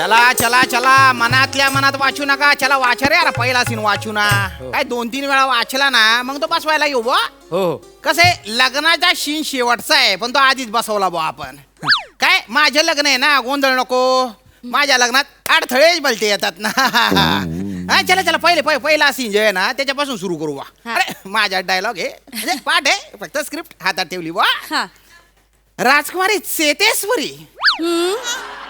चला चला चला, मनातल्या मनात वाचू नका. चला वाचा रे, अरे पहिला सीन वाचू ना. काय 2-3 वेळा वाचला ना मग तो बसवायला येऊ बा. हो कसे लग्नाचा सीन शेवटचा आहे पण तो आधीच बसवला बा आपण. काय माझं लग्न आहे ना, गोंधळ नको. माझ्या लग्नात अडथळेच बोलते येतात ना. हा चला चला, पहिला सीन जे आहे ना त्याच्यापासून सुरू करू बा. अरे माझा डायलॉग आहे म्हणजे पाठ आहे, फक्त स्क्रिप्ट हातात ठेवली बा. राजकुमारी चेतेश्वरी,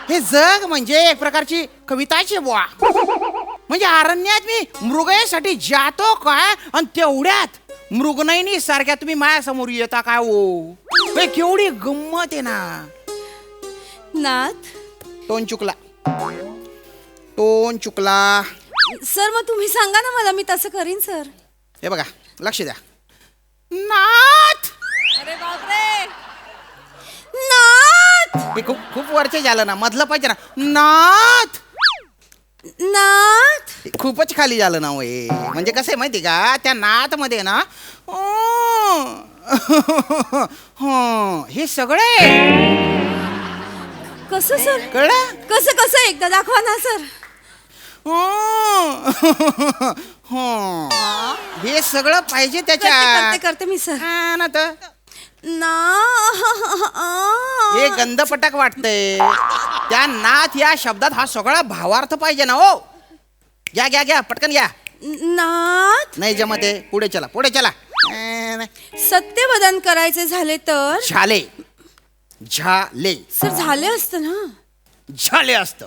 हे जग म्हणजे एक प्रकारची कविताची बुवा. म्हणजे अरण्यात मी मृगयासाठी जातो काय आणि तेवढ्यात मृगनयनी सारख्या तुम्ही माझ्यासमोर येता काय हो. केवढी गंमत आहे ना. नाथ टोन चुकला. सर मग तुम्ही सांगा ना मला, मी तसं करीन सर. हे बघा, लक्ष द्या. नाथ, अरे बापरे, नाथ हे खूप वरचे झालं ना, मधलं पाहिजे ना. नाथ, नाथ हे खूपच खाली झालं ना हो हे. म्हणजे कसं आहे माहिती का, त्या नाथ मध्ये ना हे सगळे कसं सर, कळलं. कसं एकदा दाखवा ना सर. हे सगळं पाहिजे त्याच्या. करते मी सर. ना तर ना हे गंधपटक वाटतंय. त्या नाथ या शब्दात हा सगळा भावार्थ पाहिजे ना हो. घ्या पटकन घ्या. नाथ नाही जमत आहे. पुढे चला. सत्यवदन करायचे झाले तर. झाले सर झाले असतं ना. झाले असतं.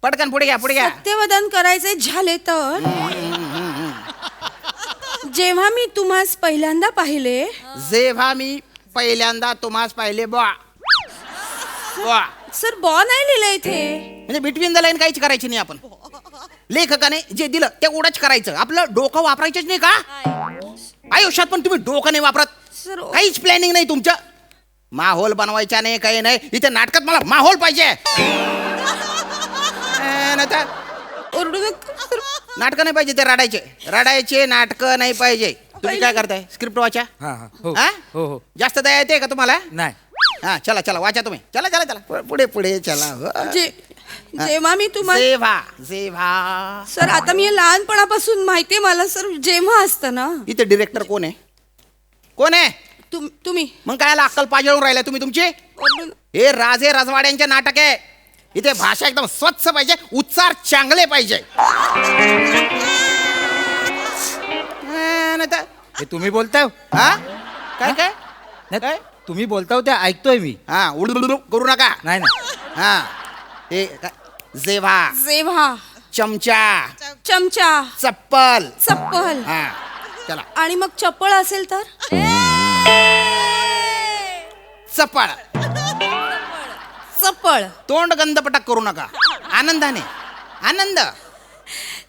पटकन पुढे घ्या. सत्यवदन करायचे झाले तर. जेव्हा मी तुम्हास पहिल्यांदा पाहिले. जेव्हा मी पहिल्यांदा तुम्हास पाहिले बा. सर बॉ नाही लिहिलं इथे. म्हणजे बिटवीन द लाईन काहीच करायची नाही आपण. लेखकाने जे दिलं ते उडाच करायचं. आपलं डोकं वापरायचंच नाही का आयुष्यात. पण तुम्ही डोकं नाही वापरत. काहीच प्लॅनिंग नाही तुमचं. माहोल बनवायचा नाही, काही नाही. इथे नाटकात मला माहोल पाहिजे. नाटक नाही पाहिजे, ते रडायचे नाटकं नाही पाहिजे. तुम्ही काय करताय, स्क्रिप्ट वाचा. हो जास्त दया येते का तुम्हाला. नाही. हा चला वाचा तुम्ही. चला पुढे चला. जेव्हा मी तुम्हाला जेव्हा सर, आता मी लहानपणापासून माहितीये मला सर. जेव्हा असतं ना. इथे डिरेक्टर कोण आहे. तुम्ही मग काय अक्कल पाजळून राहिला तुम्ही तुमची. हे राजे राजवाड्यांचे नाटक आहे. इथे भाषा एकदम स्वच्छ पाहिजे, उच्चार चांगले पाहिजे. हे तुम्ही बोलताय. हा काय नाही, तुम्ही बोलताय ते ऐकतोय मी. हा उडू करू नका. नाही हा हे जेव्हा चमचा चप्पल. हा चला. आणि मग चप्पल असेल तर. चप्पल. तोंड गंधपटक करू नका. आनंद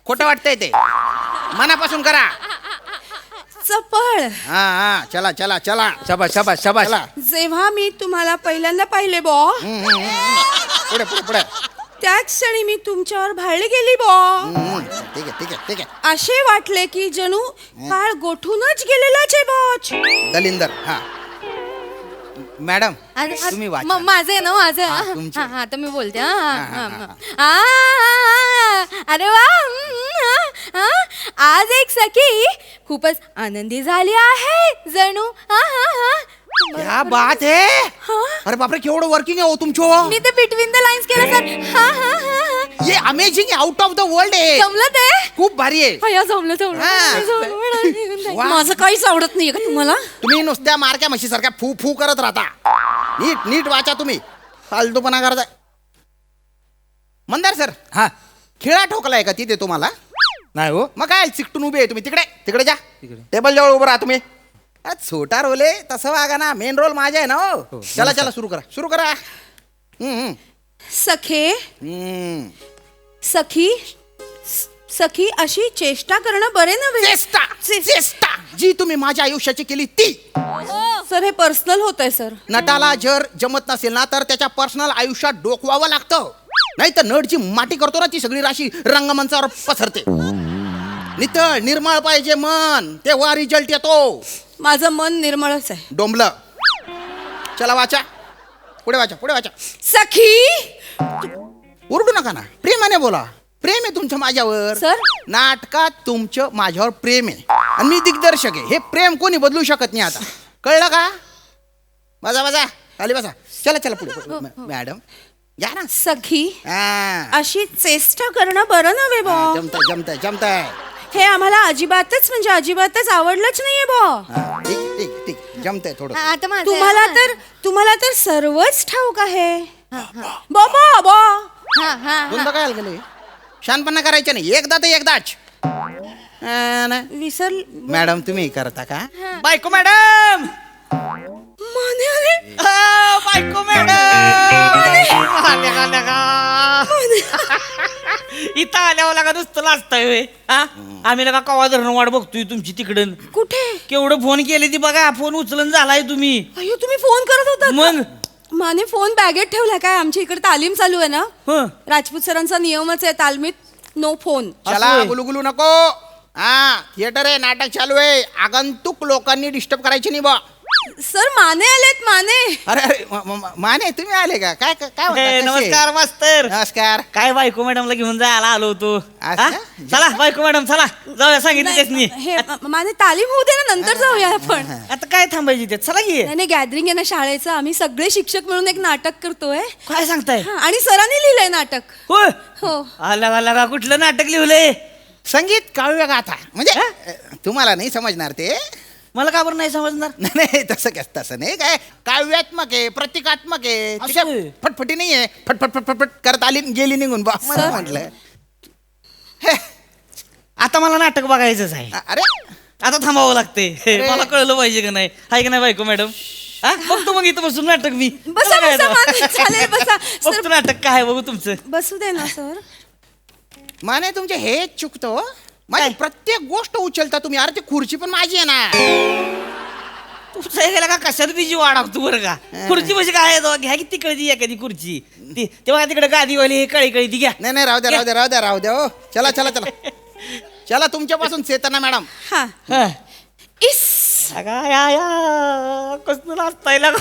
खोटं वाटतंय ते. मनापासून करा. चप्पल. हा चला. शाबास. जेव्हा मी तुम्हाला पहिल्यांदा पाहिले बॉ. पुढे. त्याच क्षणी मी तुमच्यावर भाळली गेली बॉ. ठीक आहे. असे वाटले की जणू काळ गोठूनच गेलेलाच आहे बॉच. दलिंदर. हा मॅडम तुम्ही वाचा. माझं आहे ना, माझं. तुमचे. हा तर मी बोलते. अरे वा, आज एक सखी खूपच आनंदी झाली आहे जणू. क्या बात है. अरे बापरे, केवढं वर्किंग आहे हो तुमचं. मी ते बिटवीन द लाईन्स केलं सर. ये amazing, out of the world आहे. जमलं ते. खूप भारी आहे. जमलं. माझं काहीच आवडत नाहीये का तुम्हाला. तुम्ही नुसत्या मारक्या म्हशी सारख्या फू करत राहता. नीट वाचा तुम्ही. फालतूपणा करताय. मंदार सर, हा खिळा ठोकलाय का तिथे तुम्हाला. नाही हो. मग काय चिकटून उभे आहे तुम्ही. तिकडे जा. टेबल जवळ उभं राहा तुम्ही. छोटा रोल आहे तसं वागा ना. मेन रोल माझा आहे ना हो. चला सुरू करा. सखी अशी चेष्टा करणं बरे नव्हे. चेष्टा जी तुम्ही माझ्या आयुष्याची केली ती. सर हे पर्सनल होतंय सर. नटाला जर जमत नसेल ना तर त्याच्या पर्सनल आयुष्यात डोकवावं लागतं. नाही तर नटची माटी करतो ना ती सगळी राशी रंगमंचावर पसरते. नितळ निर्मळ पाहिजे मन, तेव्हा रिझल्ट येतो. माझं मन निर्मळच आहे. डोंबलं. चला वाचा. पुढे वाचा. सखी ओरडू नका ना, प्रेमाने बोला. प्रेम आहे तुमचं माझ्यावर. सर? नाटकात तुमचं माझ्यावर प्रेम आहे आणि मी दिग्दर्शक आहे. हे प्रेम कोणी बदलू शकत नाही आता. कळलं का? बसा बसा, खाली बसा. चला चला पुढे. मॅडम या ना. सखी हा. अशी चेष्टा करणं बरं नव्हे बा. जमतंय जमतंय जमतंय. हे आम्हाला अजिबातच म्हणजे अजिबातच आवडलंच नाहीये बा. ठीक ठीक ठीक जमतंय थोडं. आता माझं तुम्हाला तर सर्वच ठाऊक आहे. बाबा बा हा हा दोनदा काय गेले? शानपणा करायचं नाही, एकदा तर एकदाच. ना. विसर मॅडम तुम्ही करता का? बायको मॅडम, माने आले. बायको मॅडम आल्या का? इथं आल्यावर लागा नुसतं लाजताय होय. हा आम्ही लगा कवा धरण वाट बघतोय तुमची तिकडं. कुठे? केवढं फोन केले ती बघा, फोन उचलून झालाय तुम्ही. अयो तुम्ही फोन करत होता मग? माने फोन बॅगेत ठेवला काय? आमच्या इकडे तालीम चालू आहे ना. हं. राजपूत सरांचा नियमच आहे तालमीत नो फोन. चला असं आहे. गुलगुलू नको. हा थिएटर आहे, नाटक चालू आहे. आगंतुक लोकांनी डिस्टर्ब करायचे नाही बा. सर माने आलेत माने. अरे अरे माने तुम्ही आले का? काय काय काय म्हणता? हे, कसे? नमस्कार मास्तर. नमस्कार. काय बायको मॅडमला घेऊन जायला आलो होतो. असं? हा? चला बायको मॅडम चला जाऊया, सांगितलं त्यासनी. हे माने तालीम होऊ दे ना, नंतर जाऊया आपण. आता काय थांबायची ते, चला की. नाही गॅदरिंग आहे ना शाळेचं. आम्ही सगळे शिक्षक मिळून एक नाटक करतोय. काय सांगताय? हा, आणि सरांनी लिहिलंय नाटक. होय. हो. आला कुठलं नाटक लिहिलंय? संगीत काव्य गाथा म्हणजे तुम्हाला नाही समजणार ते. मला का बरं नाही समजणार? नाही नाही, तसं नाही. काय काव्यात्मक आहे, प्रतिकात्मक आहे. असं त्याच्यात आहे. फटफटी नाही आहे. फटफट फटफट करत आली गेली निघून बा. मला म्हटलं हे, आता मला नाटक बघायचंच आहे. अरे आता थांबावं लागते. मला कळलं पाहिजे का नाही, हाय का नाही बायको मॅडम? हा बघतो मग इथं बसून नाटक मी. बसा चला काय बसा आता. माने, चालेल बसा. सर बघतो नाटक काय आहे बघू तुमचं. बसू दे ना सर. माने तुमचे हेच चुकतो. माझी काय? प्रत्येक गोष्ट उचलता तुम्ही. अरे ती खुर्ची पण माझी आहे ना. तुमचं हे गेला का कशात बिजी वाढवतो बरं का? खुर्ची म्हणजे काय आहे तो? घ्या की तिकडे एखादी खुर्ची. ती तेव्हा तिकडे गादीवाली कळी ती घ्या. नाही नाही, राहू द्या हो. चला चला चला चला तुमच्यापासून चेतना मॅडम. हा हा. इस अगा या कसं नाचताय लागा.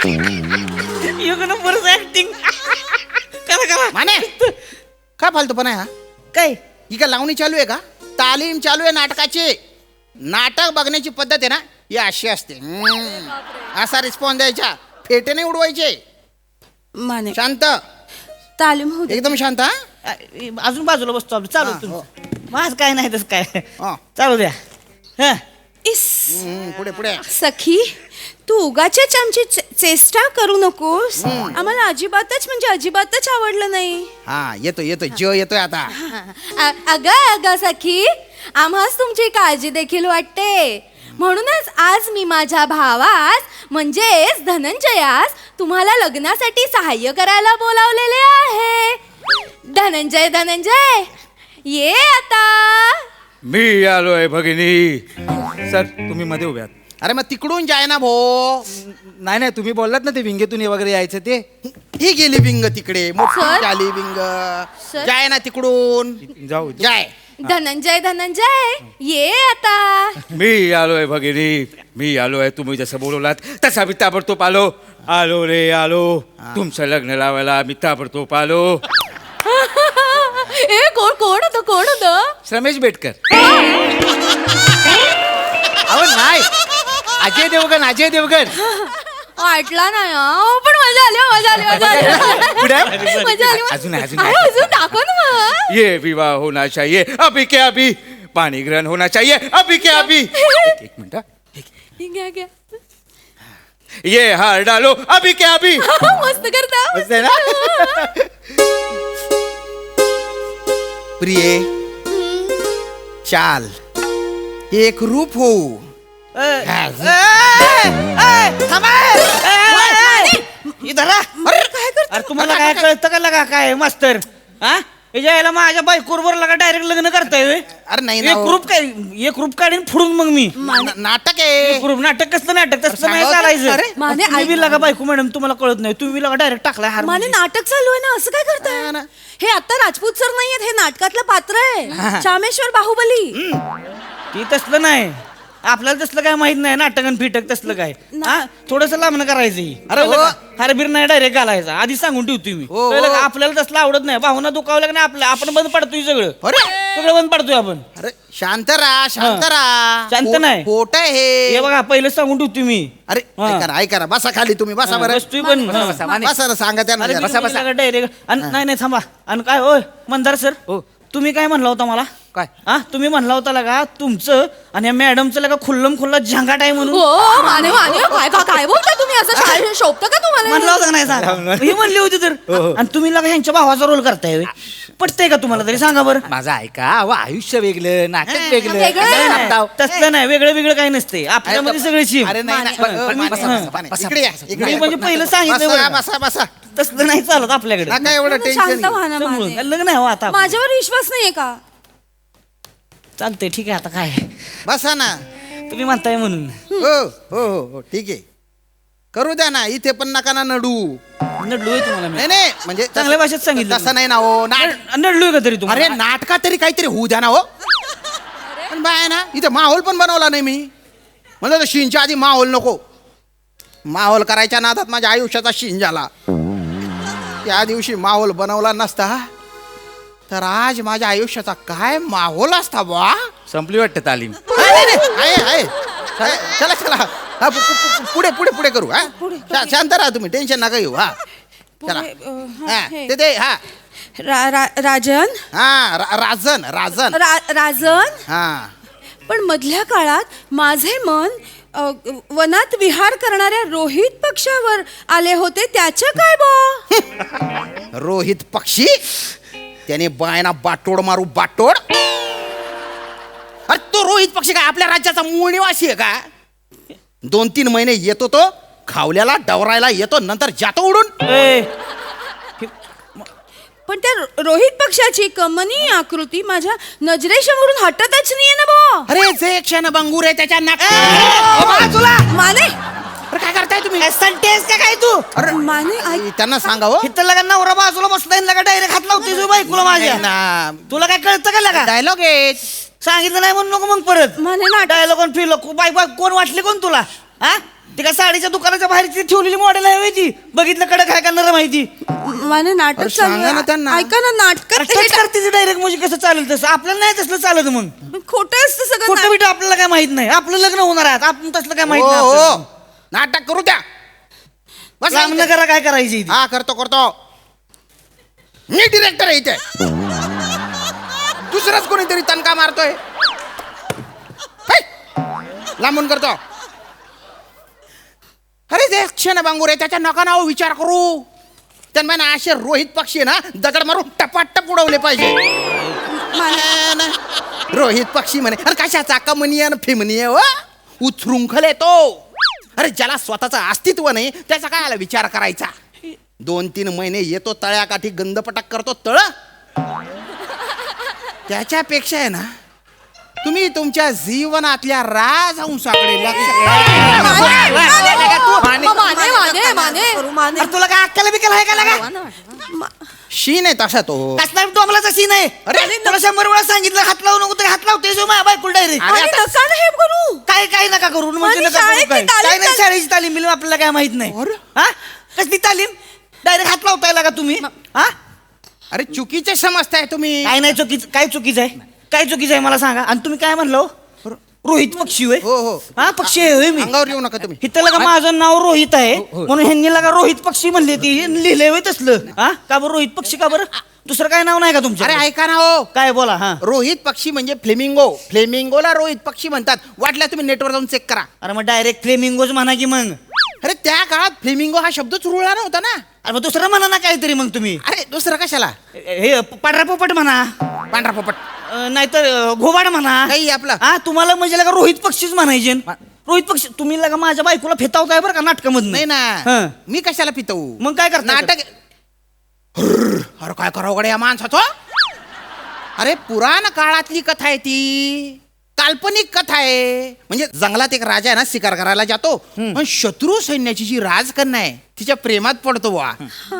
एक नंबरच ऍक्टिंग. करा माने काय फालतूपणा आहे हा? काय ही का लावणी चालू आहे का? तालीम चालू आहे नाटकाची. नाटक बघण्याची पद्धत आहे ना, ही अशी असते. असा रिस्पॉन्स द्यायचा, फेटे नाही उडवायचे. माने शांत, तालीम होऊ दे. एकदम शांत. हा? अजून बाजूला बसतो आपण, चालू हा, तुम्ही. माझ काय नाही तस काय. हा. चालू द्या. हा. इस पुढे पुढे. सखी तू उगाचच आमची चेष्टा करू नकोस. आम्हाला अजिबातच म्हणजे अजिबातच आवडलं नाही. हा येतोय ज येतोय आता. अगं सखी, आम्हास तुमची काळजी देखील वाटते. म्हणूनच आज मी माझ्या भावास म्हणजेच धनंजयास तुम्हाला लग्नासाठी सहाय्य करायला बोलावलेले आहे. धनंजय ये आता. मी आलोय भगिनी. सर तुम्ही मध्ये उभ्यात. अरे मग तिकडून जाय ना भो. नाही तुम्ही बोललात ना ते विंगेतून वगैरे यायचं ते. ही गेली विंग तिकडे, मोठी सर? झाली विंग. सर? जाय ना तिकडून. जाऊ जाय. धनंजय ये आता. मी आलोय भगिनी, मी आलोय. तुम्ही जसं बोलवलात तसा मी ताबडतोब आलो रे आलो. तुमचं लग्न लावायला मी ताबडतोब आलो. ए कोण होतं? रमेश बेटकर. अहो नाही, अजय देवगण. वाटला नाही हा. पण मजा आली. पुढे? मजा आली. अजून अरे, अजून दाखव ना मग. ये विवाह होना चाहिए अभी के अभी. पाणी ग्रहण होना चाहिए अभी के अभी. एक मिनिट. घ्या. ये हार डालो अभी के अभी. मस्त करता. मस्त आहे ना? प्रिये चाल एक रूप होऊ. अरे तुम्हाला काय कळतं का लगा काय मास्तर? हा यायला माझ्या बायकोवर लगा डायरेक्ट लग्न करताय व्हय? अरे नाही ना एक हो. ग्रुप काढीन फोडून मग मी. नाटक आहे. ग्रुप नाटक कसलं नाटक तसं नाही सांगावं चालायचं. अरे, माने, तुम्ही बी लगा बायको मॅडम, तुम्हाला कळत नाही. तुम्ही लगा डायरेक्ट टाकलाय हार. माने नाटक चालू आहे ना, असं काय हा करताय? ना. हे आता राजपूत सर नाहीयेत, हे नाटकातलं पात्र आहे. चामेश्वर बाहुबली. ती तसलं नाही. आपल्याला तसलं काय माहित नाही नाटकन फिटक तसलं काय हा थोडस लांबणं करायचं अरे हो. हरबीर नाही डायरेक्ट घालायचा आधी सांगून ठेवतोय मी हो, कळलं का? हो. आपल्याला तसलं आवडत नाही भावना दुखावल्या का नाही आपल्या आपण बंद पडतोय सगळं अरे सगळं बंद पडतोय आपण अरे शांत राहा शांत राहा शांत नाही. खोट आहे हे हे बघा पहिलं सांगून ठेवतोय मी अरे हा. ऐका ना बसा खाली तुम्ही बसा बरं बसतोय पण हा. बसा ना सांगा त्यांना अरे जरा. बसा डायरेक्ट नाही नाही थांबा आणि काय होय मंदार सर तुम्ही काय म्हणला होता मला काय? हा तुम्ही म्हणला होता लगा तुमचं आणि या मॅडमचं लगा खुल्लम खुल्ला झंगाट आहे म्हणून हो माने माने काय बोलता तुम्ही असं शाळेत शोभतं का म्हणलं तुम्हाला होतं का नाही सांगा ही म्हणली होती तर आणि तुम्ही लगा ह्यांच्या भावाचा रोल करताय व्हय. पटतंय का तुम्हाला तरी सांगा बरं माझं ऐका अहो आयुष्य वेगळं नाटक वेगळं वेगळं काय आहे. नाटकाव? तसलं नाही वेगळं वेगळं काही नसते आपल्यामध्ये सगळे शिम अरे नाही नाही. माने. बसा, पण- बसा, हा. बसा, बसा. इकडे या, इकडे मी या. म्हणजे पहिलं सांगितलं बसा बरं का? बसा बसा तसलं नाही चालत आपल्याकडे नका एवढं शांत टेन्शन व्हा ना त्यामुळं माने. लग्न आहे हो आता माझ्यावर विश्वास नाहीये का चालतंय ठीक आहे आता काय बसा ना तुम्ही म्हणताय म्हणून हो हो हो हो ठीक आहे करू द्या ना इथे पण नका ना नडू नडलोय तुम्हाला मी नाही नाही म्हणजे चांगल्या भाषेत सांगितलं तसं नाही ना हो नडलोय का तरी अरे तुम्हाला नाटकात तरी काहीतरी होऊ द्या ना हो पण बाय ना इथे माहोल पण बनवला नाही मी म्हणजे शिंच्या आधी माहोल नको माहोल करायच्या नादात माझ्या आयुष्याचा शिन झाला त्या दिवशी माहोल बनवला नसता तर आज माझ्या आयुष्याचा काय माहोल असता बुवा संपली वाटतं तालीम नाही, नाही, आहे. चला चला हा, पुढे पुढे पुढे करू हा शांत राहा तुम्ही टेन्शन नका घेऊ हा चला हा, ते हा राजन राजन राजन राजन हा पण मधल्या काळात माझे मन वनात विहार करणाऱ्या रोहित पक्षावर आले होते त्याचं काय बो रोहित पक्षी त्याने बायना बाटोड मारू बाटोड अरे तो रोहित पक्षी काय आपल्या राज्याचा मूळ निवासी आहे का 2-3 महिने येतो तो खावल्याला डवरायला येतो नंतर जातो उडून ए, पण त्या रोहित पक्षाची कमनी आकृती माझ्या नजरेसमोरून हटतच नाहीये ना बो अरे जे क्षण बंगूर आहे त्याच्या तुला माने अरे काय करताय तुम्ही संटेस का काय तू अरे माने ऐक त्यांना सांगा हो इथं लगा नवरा बाजूला बसलाय लगा डायरेक्ट हात लावते बायकोला माझ्या ना तुला काय कळतं का लगा डायलॉग आहे सांगितलं नाही म्हणून नको मग परत माने ना डायलॉग फिरलो बाय बाय कोण वाटली कोण तुला हा ती का साडीच्या दुकानाच्या बाहेर ती ठेवलेली मॉडेल आहे होय ती बघितलं कडक आहे का नरम आहे ती माने नाटक अरे चालू सांगा ना आहे. त्यांना. ऐका ना नाटक टच करते डायरेक्ट म्हणजे कसं चालेल तसं आपल्याला नाही तसलं चालत मग खोटं असतं सगळं खोटं बिटं आपल्याला काय माहित नाही आपलं लग्न होणार आहे आपण तसलं काय माहित हो नाही हो आपल्याला. नाटक करू द्या बस लांब करा काय करायची ती. हा करतो करतो मी डिरेक्टर आहे इथे दुसराच कोणीतरी तणका मारतोय है? लांबून करतो अरे जे क्षण बांगूर आहे त्याच्या नका नाव विचार करू त्यांना ना असे रोहित पक्षी आहे ना दगड मारून टपाटप उडवले पाहिजे ना. रोहित पक्षी म्हणे अरे कशाचा कमनीय फिमनीय व उथरुंखल येतो अरे ज्याला स्वतःचं अस्तित्व नाही त्याचा काय आला विचार करायचा 2-3 महिने येतो तळ्याकाठी गंधपटक करतो तळ त्याच्यापेक्षा आहे ना तुम्ही तुमच्या जीवनातल्या राजहंसाकडे लक्ष अरे तुला काय अक्कल बिकल आहे का लागा शीन आहे तसा तो कसला डोंबलाचा सीन आहे अरे तुला 100 वेळा सांगितलं हात लावू नको तरी हात लावते जो माझ्या बायकोला डायरेक्ट अरे आता- काय काय नका करू म्हणजे माझी नका करू शाळेतली काय तालीम काय नाही शाळेची तालीम बिलीम आपल्याला काय माहित नाही अरे. हा कसली तालीम डायरेक्ट हात लावताय का तुम्ही हा अरे चुकीचे समजताय तुम्ही काय नाही चुकीचं काय चुकीचं आहे काय चुकीचं आहे मला सांगा आणि तुम्ही काय म्हणलो रोहित पक्षी होय हो हो हा पक्षी आहे होय मी अंगावर येऊ नका तुम्ही इथं लगा माझं नाव रोहित आहे म्हणून ह्यांनी लगा रोहित पक्षी म्हणले ती लिहिलंय होय तसलं हा का बरं रोहित पक्षी का बरं दुसरं काय नाव नाही का तुमचं अरे ऐका ना हो काय बोला हा रोहित पक्षी म्हणजे फ्लेमिंगोला रोहित पक्षी म्हणतात वाटल्या तुम्ही नेटवर जाऊन चेक करा अरे मग डायरेक्ट फ्लेमिंगोज म्हणा की मग अरे त्या काळात फ्लेमिंगो हा शब्दच रुळला नव्हता ना अरे मग दुसरं म्हणा ना काहीतरी मग तुम्ही अरे दुसरं कशाला हे पांढरा पोपट म्हणा पांढरा पोपट नाहीतर घोबाड म्हणा काही आपला हा तुम्हाला म्हणजे लगा रोहित पक्षीच म्हणायचे रोहित पक्षी तुम्ही लगा माझ्या बायकोला फेतावताय बरं का नाटकामधून नाही हा. ना मी कशाला पितवू मग काय करता नाटक अरे काय करावं गड्या या माणसाचं अरे पुराण काळातली कथा आहे ती काल्पनिक कथा आहे म्हणजे जंगलात एक राजा आहे ना शिकार करायला जातो पण शत्रू सैन्याची जी राजकन्या आहे तिच्या प्रेमात पडतो वा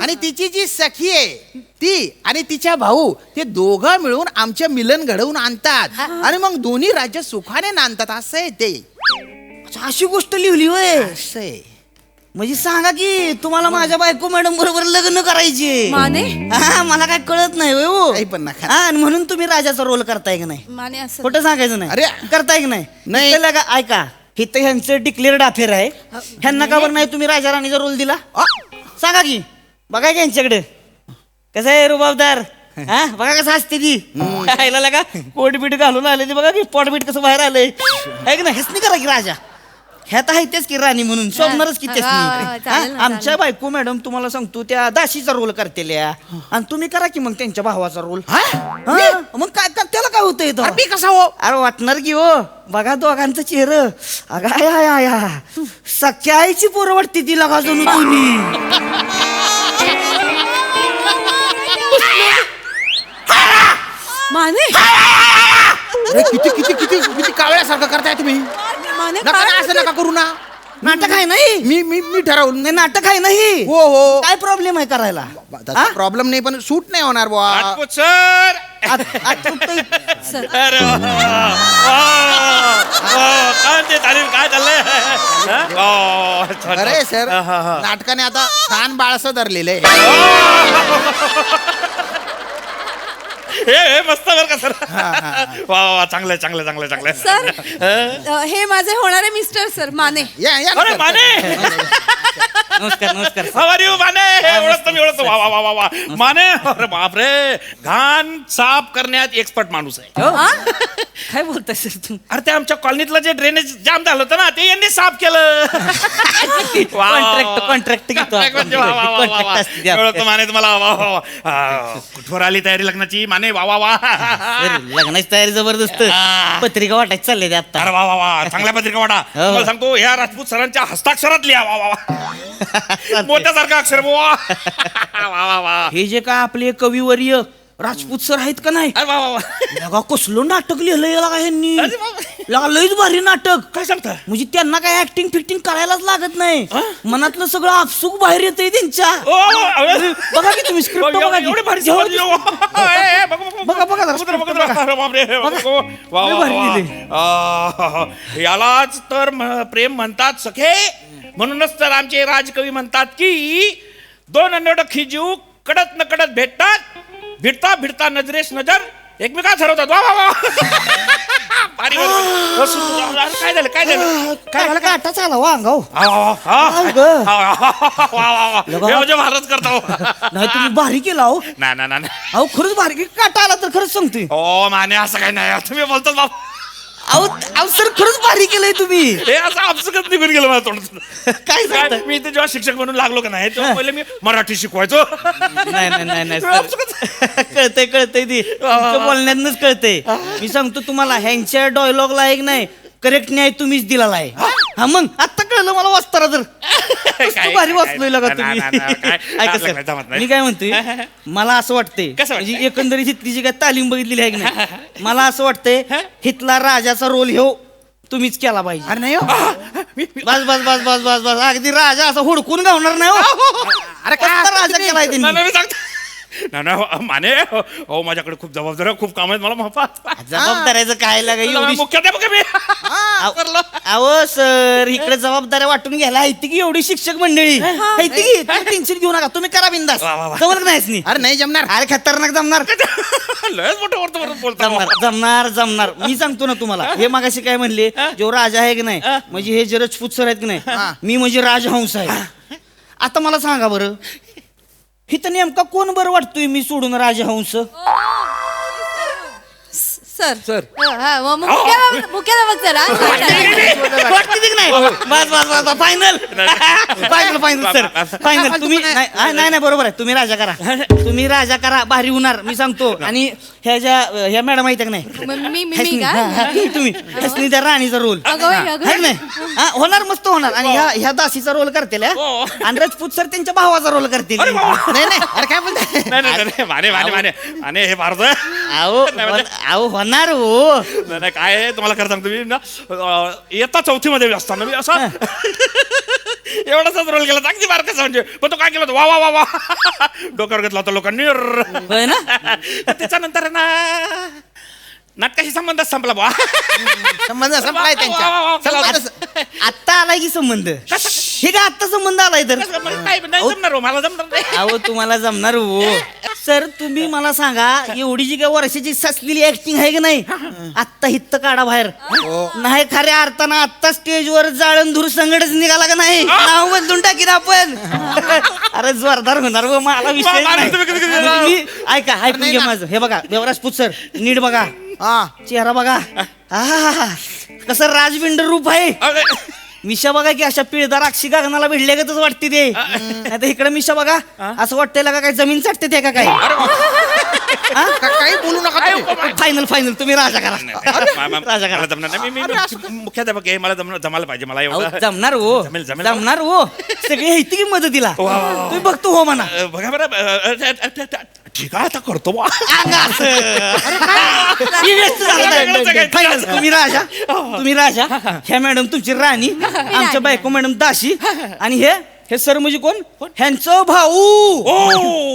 आणि तिची जी सखी आहे ती आणि तिच्या भाऊ ते दोघं मिळून आमचे मिलन घडवून आणतात आणि मग दोन्ही राज्य सुखाने नांदतात असं आहे ते अच्छा, अशी गोष्ट लिहिली होय. असं आहे. म्हणजे सांगा की तुम्हाला माझ्या बायको मॅडम बरोबर लग्न करायचे. माने हा, मला काय कळत नाही होय हो. काही पण नका. हा, आणि म्हणून तुम्ही राजाचा रोल करताय की नाही? माने असं खोटं सांगायचं नाही. अरे. करताय की नाही? नाही. इथं लगा, ऐका, इथं ह्यांचं डिक्लेअर्ड अफेअर आहे. ह्यांना का बरं नाही तुम्ही राजा राणीचा रोल दिला? सांगा की, बघा की यांच्याकडे कसं आहे रुबाबदार. हा, बघा कसं असते ती. खायला लगा कोट बीट घालून आले ती, बघा की पोटबीट कसं बाहेर आलंय. आहे की नाही? हेच करा की राजा. ह्यात आहे तेच की राणी म्हणून शोभणारच की तेच. हा, चालेल ना, आमच्या बायको मॅडम तुम्हाला सांगतो त्या दाशीचा रोल करतेल्या, आणि तुम्ही करा की मग त्यांच्या भावाचा रोल. मग काय त्याला काय होतं इथं? अरे मी कसा हो? अरे वाटणार की हो, बघा दोघांचं चेहरं. अगं आय आय आय, सख्या आईची पोरं वाटते ती लगा जणू दोन्ही. माने अरे किती किती किती किती कावळ्यासारखं करताय तुम्ही. माने नका ना, असं नका करू ना. नाटक आहे नाही. मी मी मी ठरवलं. नाही, नाटक आहे नाही. हो हो. काय प्रॉब्लेम आहे करायला? प्रॉब्लेम नाही, पण सूट नाही होणार बुवा. राजपूत सर सर अरे वा, काय ते तालीम काय चाललंय? हा? वा, छान, अरे छान. सर, हा, हा, हा. नाटकाने आता छान बाळसं धरलेलं आहे. हे मस्त बरं का सर. वा वा, चांगलंय चांगलंय चांगलंय चांगलंय. सर हे माझे होणारे मिस्टर सर माने. या या ना, अरे सर. माने, नमस्कार नमस्कार. How are you, Mane? हे ओळखतो मी, ओळखतो. वा वा वा वा वा. माने, अरे बापरे, घाण साफ करण्यात एक्सपर्ट माणूस आहे. हो? काय बोलताय सर तुम्ही? अरे ते आमच्या कॉलनीतलं जे ड्रेनेज जाम झालं होतं ना, ते यांनी साफ केलं. वा, वा, वा. कॉन्ट्रॅक्ट घेतो Contract म्हणजे वा, वा, वा, वा, वा. Contract असते ते आपलं. ओळखतो माने तुम्हाला. वा वा वा. कुठवर आली तयारी लग्नाची माने? वा वा वा. सर, लग्नाची तयारी जबरदस्त. पत्रिका वाटायची चालले ते आता. अरे वा वा वा, चांगल्या पत्रिका वाटा. तुम्हाला सांगतो, ह्या राजपूत सरांच्या हस्ताक्षरात लिहा. वा वा वा. मोत्यासारखं अक्षर बुवा. वा वा वा. हे जे काय आपले कविवर्य राजपूत सर आहेत का नाही, अरे वा वा वा. लगा कसलं नाटक लिहिलंय लगा ह्यांनी. अरे बापरे. लगा लयच भारी नाटक. काय सांगता? म्हणजे त्यांना काय ऍक्टिंग फिक्टिंग करायलाच लागत नाही. मनातलं सगळं आपसूक बाहेर येतंय त्यांच्या. बघा की तुम्ही स्क्रिप्ट बघा की. एवढे भारी जेव्हा- बघा बघा जरा, बघा बघा. अरे बापरे. वा लय वा भारी वा. लिहिलंय. यालाच तर प्रेम म्हणतात सखे. म्हणूनच तर आमचे राजकवी म्हणतात की दोन अनोळखी जीव कडत न कडत भेटतात, भिडता भिडता नजरेस नजर एकमेका ठरवतात. वा वा वा. भारी, भारी. अरे काय झालं काय झालं? काय झालं का आटाच आला वा अंगाव. वा, वा, वा. काय गं? वा, वा, वा. हे म्हणजे भारत करता. नाही तुम्ही भारी केला हो. नाही नाही नाही. अहो खरंच भारी काटा आला तर खरंच सांगतोय. ओ माने, असं काही नाही. तुम्ही बोलतात बाबा. अहो सर खरंच भारी केलंय तुम्ही. हे असं आपसुकच निघून गेलं माझ्या तोंडातून. काय सांगताय? मी इथे जेव्हा शिक्षक म्हणून लागलो का नाही, तेव्हा पहिले मी मराठी शिकवायचो. नाही कळतंय ती तुमच्या बोलण्यातनच कळतंय. मी सांगतो तुम्हाला, ह्यांच्या डायलॉगला एक नाही करेक्ट न्याय तुम्हीच दिलेला आहे. हा मग आता कळलं मला वाचताना तर. काय- भारी वाचलोय लगा नाही, तुम्ही. नाही, नाही, काय- ऐका आपल्याला सर, जमत नाही. मी काय म्हणतोय, मला असं वाटतंय कसं वाटतंय? म्हणजे एकंदरीत इथली जी काय तालीम बघितलेली आहे की नाही, मला असं वाटतंय हिथला राजाचा रोल ह्यो तुम्हीच केला पाहिजे. अरे नाही हो. बस बस बस बस बस बस अगदी राजा असं हुडकून गावणार नाही हो. अरे काय कसला राजा तुम्ही? केलाय नाही, त्यांनी. नाही, मी सांगतो. नाही, नाही, माने हो, माझ्याकडे खूप जबाबदारी आहे, खूप काम आहेत मला. माफा. जबाबदाऱ्याचं काय लागा एवढी. मुख्याध्यापक आहे मी. अहो सर, इकडे जबाबदाऱ्या वाटून घ्यायला आहे की एवढी शिक्षक मंडळी आहे की. टेन्शन घेऊ नका, तुम्ही करा बिंदास. वा, वा, वा. जमणार नाहीच नाही. अरे नाही जमणार. अरे खतरनाक जमणार. लयच मोठं वरतं बोलतो. जमणार. मी सांगतो ना तुम्हाला, हे मागाशी काय म्हणले, जो राजा आहे की नाही, म्हणजे हे जे राजपूत सर आहेत की नाही, मी म्हणजे राजहंस आहे. आता मला सांगा बरं, इथं नेमका कोण बरं वाटतोय, मी सोडून राजहंस? सर मुख्याध्यापक सर वाटते की नाही? बस फायनल सर, फायनल. तुम्ही नाही बरोबर आहे, तुम्ही राजा करा, भारी होणार. मी सांगतो. आणि ह्या मॅडम आहेत का नाही, मी का तुम्ही हसनी त्या राणीचा रोल नाही होणार, मस्त होणार. आणि ह्या दासीचा रोल करतील आणि राजपूत सर त्यांच्या भावाचा रोल करतील. नाही नाही. अरे काय बोलताय? नाही नाही नाही, माने हे भारत अहो होणार हो. नाही काय आहे, तुम्हाला खरं सांगतो मी ना, इयत्ता चौथीमध्ये असताना मी असा एवढाच रोल केला, अगदी बारकासा म्हणजे. पण तो काय केला होता, वा वा वा वा. डोक्यावर घेतला होता लोकांनी. होय ना. त्याच्यानंतर ना नाटकाशी संबंध संपला बुवा संबंध संपलाय वा, वा, वा, वा. त्यांच्या चला, संबंध आत्ता आलाय की संबंध हे का आत्ता संबंध आलाय तर नाही नाही जमणार हो, मला जमणार नाही अहो तुम्हाला जमणार हो सर तुम्ही मला सांगा एवढी जी काय वर्षाची ससलेली ऍक्टिंग आहे की नाही आत्ता हित्त काढा बाहेर नाही खऱ्या अर्थानं आत्ता स्टेजवर जाळंधूर संगडच निघाला का नाही नाव बदलून टाकीन आपण अरे जोरदार होणार हो, मला विषय नाही. तुम्ही ऐका ऐकून घ्या माझं हे बघा देवराजपूत सर नीट बघा हा चेहरा बघा आहा, कसं राजबिंड रूप आहे अरे, मिशा बघा की अशा पिळदार अक्षी गगनाला भिडले का तसं वाटते ते नाही इकडे मिशा बघा असं वाटतंय का काय जमीन चाटते ते का काय काही बोलू नका तुम्ही. फायनल फायनल तुम्ही राजा करा राजा मला करा जमणार नाही मी मुख्याध्यापक आहे मला जमायला पाहिजे मला अहो, एवढं जमणार हो जमेल, जमेल. जमणार हो सगळे येते की मदतीला तुम्ही बघतो हो म्हणा बघा बरं ठीक आहे आता करतो बुवा. फायनल तुम्ही राजा ह्या मॅडम तुमची राणी आमच्या बायको मॅडम दाशी आणि हे सर म्हणजे कोण ह्यांचं भाऊ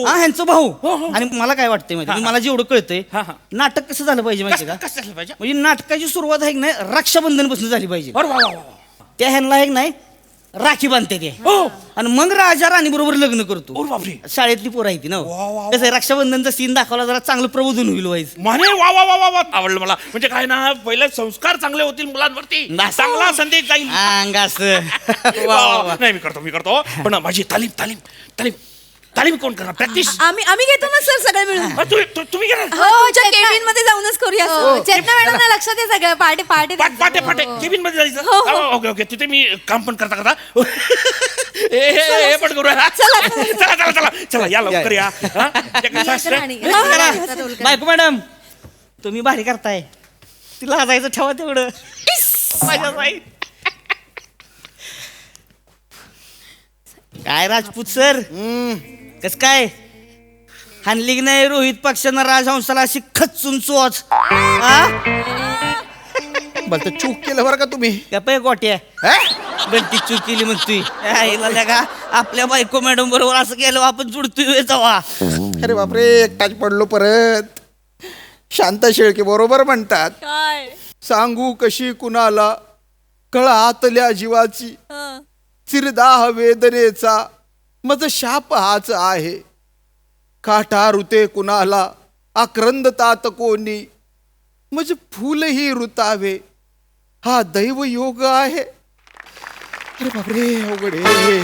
हा ह्यांचं भाऊ आणि मला काय वाटतंय माहिती मला जेवढं कळतंय नाटक कसं झालं पाहिजे माहिती का कसं झालं पाहिजे म्हणजे नाटकाची सुरुवात आहे की नाही रक्षाबंधन पासून झाली पाहिजे बरं, वा, वा, वा. त्या ह्यांना एक नाही राखी बांधते ते आणि मग राजा राणी बरोबर लग्न करतो ओ बापरे शाळेतली पोरं आहे ती ना वा, वा. कसं आहे, रक्षाबंधनचा सीन दाखवला जरा चांगलं प्रबोधन होईल व्हायचं म्हणे वा वा वा वा वा आवडलं मला म्हणजे काय ना पहिले संस्कार चांगले होतील मुलांवरती बस. चांगला संदेश जाईल अंगास नाही मी करतो पण माझी तालीम कोण करणार प्रॅक्टिस आम्ही घेतो ना सर सगळे मिळून तुम्ही करा हो केबिन मध्ये जाऊनच करूया चेतना मॅडम लक्षात आहे सगळं पार्टी पार्टी पाटे केबिन मध्ये हो, जायचं हो. ओके ओके तिथे मी काम पण करता हे पण करूया चला या लवकर या हा? शास्त्र. बायको मॅडम तुम्ही भारी करताय तिला हसायचं ठेवा तेवढं माझ्या बाई. काय राजपूत सर कस काय हानली की नाही रोहित पक्षानं राजहंसाला अशी खचून चोच बरं चूक केलं बरं का तुम्ही गप्पा गोट्या गलती चूक केली म्हणतोय आईला का आपल्या बायको मॅडम बरोबर असं केलं आपण जुडतोय जावा अरे बापरे एकटाच पडलो परत शांत शेळके बरोबर म्हणतात काय सांगू कशी कुणाला कळातल्या जीवाची चिरदाह वेदनेचा मज शाप हाच आहे काठा ऋते कुणाला आक्रंदतात कोणी मज फुलही ऋतावे हा दैव योग आहे अरे बापरे अवघड आहे